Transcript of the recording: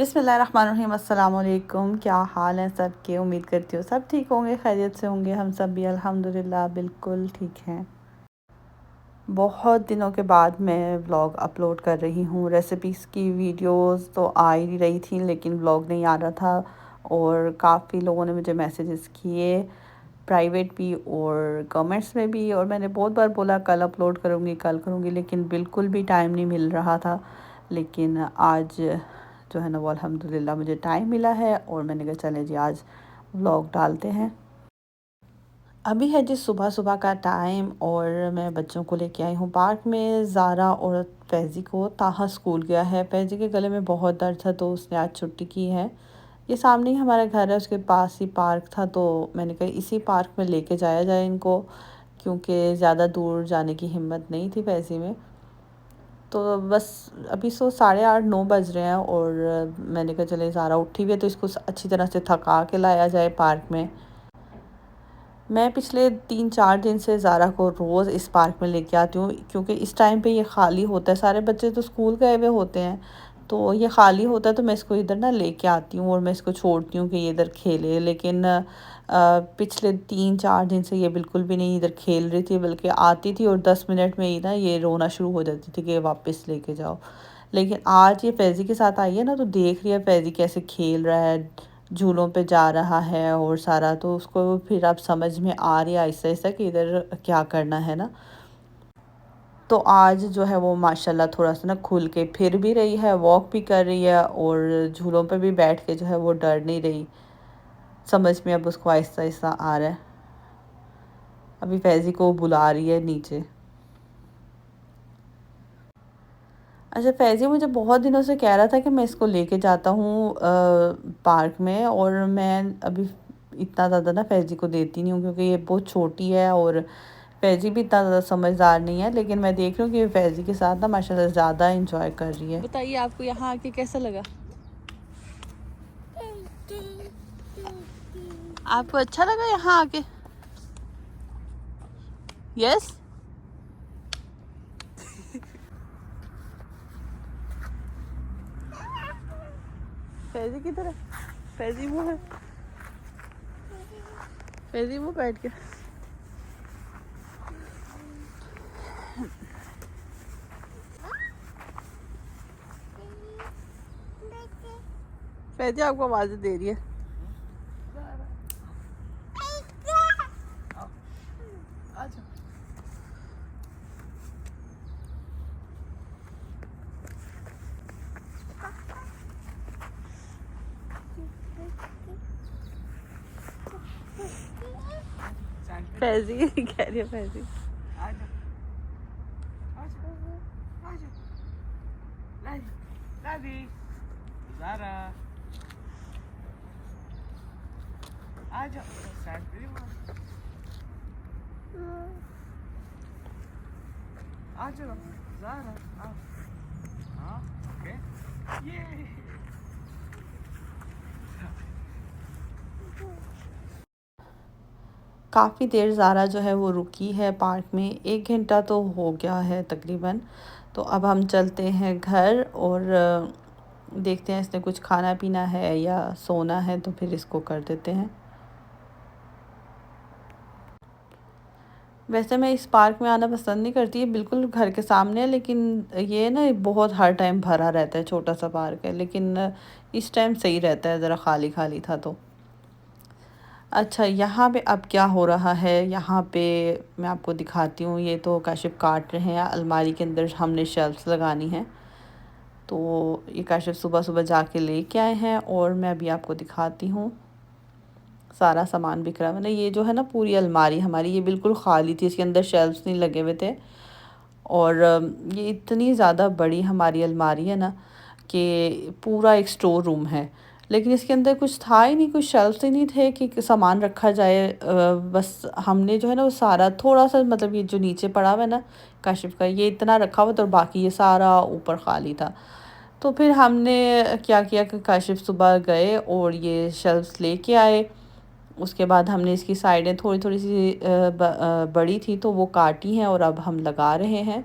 बिस्मिल्लाहिर्रहमानिर्रहीम। अस्सलाम वालेकुम। क्या हाल है सब के? उम्मीद करती हूँ सब ठीक होंगे, खैरियत से होंगे। हम सब भी अल्हम्दुलिल्लाह बिल्कुल ठीक हैं। बहुत दिनों के बाद मैं व्लॉग अपलोड कर रही हूँ। रेसिपीज़ की वीडियोस तो आ ही रही थी लेकिन व्लॉग नहीं आ रहा था, और काफ़ी लोगों ने मुझे मैसेजेस किए, प्राइवेट भी और कमेंट्स में भी, और मैंने बहुत बार बोला कल अपलोड करूँगी कल करूँगी, लेकिन बिल्कुल भी टाइम नहीं मिल रहा था। लेकिन आज जो है ना वो अल्हम्दुलिल्लाह मुझे टाइम मिला है, और मैंने कहा चलें जी आज व्लॉग डालते हैं। अभी है जी सुबह सुबह का टाइम, और मैं बच्चों को लेके आई हूँ पार्क में। ज़ारा और फैज़ी को ताहा स्कूल गया है। फैज़ी के गले में बहुत दर्द था तो उसने आज छुट्टी की है। ये सामने ही हमारा घर है, उसके पास ही पार्क था, तो मैंने कहा इसी पार्क में लेके जाया जाए इनको, क्योंकि ज़्यादा दूर जाने की हिम्मत नहीं थी फैज़ी में। तो बस अभी 8:30-9 बज रहे हैं, और मैंने कहा चले ज़ारा उठी हुई है तो इसको अच्छी तरह से थका के लाया जाए पार्क में। मैं पिछले 3-4 दिन से ज़ारा को रोज़ इस पार्क में लेके आती हूँ, क्योंकि इस टाइम पे ये खाली होता है, सारे बच्चे तो स्कूल गए हुए होते हैं, तो ये खाली होता है, तो मैं इसको इधर ना लेके आती हूँ और मैं इसको छोड़ती हूँ कि ये इधर खेले। लेकिन पिछले 3-4 दिन से ये बिल्कुल भी नहीं इधर खेल रही थी, बल्कि आती थी और 10 मिनट में ही ना ये रोना शुरू हो जाती थी कि वापस लेके जाओ। लेकिन आज ये फैज़ी के साथ आई है ना, तो देख रही है फैज़ी कैसे खेल रहा है, झूलों पे जा रहा है और सारा, तो उसको फिर अब समझ में आ रही है आहिस्ता आहिस्ता कि इधर क्या करना है ना। तो आज जो है वो माशाल्लाह थोड़ा सा ना खुल के फिर भी रही है, वॉक भी कर रही है, और झूलों पे भी बैठ के जो है वो डर नहीं रही। समझ में अब उसको आहिस्ता आहिस्ता आ रहा है। अभी फैज़ी को बुला रही है नीचे। अच्छा, फैज़ी मुझे बहुत दिनों से कह रहा था कि मैं इसको लेके जाता हूँ पार्क में, और मैं अभी इतना ज़्यादा ना फैज़ी को देती नहीं हूँ, क्योंकि ये बहुत छोटी है और फैज़ी भी इतना ज़्यादा समझदार नहीं है। लेकिन मैं देख रही हूँ कि ये फैज़ी के साथ ना माशाल्लाह ज़्यादा इंजॉय कर रही है। बताइए आपको यहाँ आके कैसा लगा? आपको अच्छा लगा यहाँ आके? यस। फैज़ी किधर है? फैज़ी वो है, फैज़ी वो बैठ के। फैज़ी आपको आवाज़ें दे रही है। फैज़ी कह रही है फैज़ी। काफ़ी देर ज़ारा जो है वो रुकी है पार्क में, 1 घंटा तो हो गया है तकरीबन। तो अब हम चलते हैं घर, और देखते हैं इसने कुछ खाना पीना है या सोना है, तो फिर इसको कर देते हैं। वैसे मैं इस पार्क में आना पसंद नहीं करती, ये बिल्कुल घर के सामने है, लेकिन ये ना बहुत हर टाइम भरा रहता है, छोटा सा पार्क है, लेकिन इस टाइम सही रहता है, ज़रा खाली खाली था तो। अच्छा, यहाँ पे अब क्या हो रहा है, यहाँ पे मैं आपको दिखाती हूँ। ये तो काशिफ काट रहे हैं, अलमारी के अंदर हमने शेल्फ्स लगानी है, तो ये काशिफ सुबह सुबह जाके लेके आए हैं, और मैं अभी आपको दिखाती हूँ। सारा सामान बिखरा हुआ, मतलब ये जो है ना पूरी अलमारी हमारी ये बिल्कुल खाली थी, इसके अंदर शेल्फ्स नहीं लगे हुए थे। और ये इतनी ज़्यादा बड़ी हमारी अलमारी है ना कि पूरा एक स्टोर रूम है, लेकिन इसके अंदर कुछ था ही नहीं, कुछ शेल्फ्स ही नहीं थे कि सामान रखा जाए। बस हमने जो है ना वो सारा थोड़ा सा, मतलब ये जो नीचे पड़ा हुआ है ना काशिफ का, ये इतना रखा हुआ था, और बाकी ये सारा ऊपर खाली था। तो फिर हमने क्या किया कि काशिफ सुबह गए और ये शेल्फ्स लेके आए। उसके बाद हमने इसकी साइडें थोड़ी थोड़ी सी बड़ी थी तो वो काटी हैं, और अब हम लगा रहे हैं।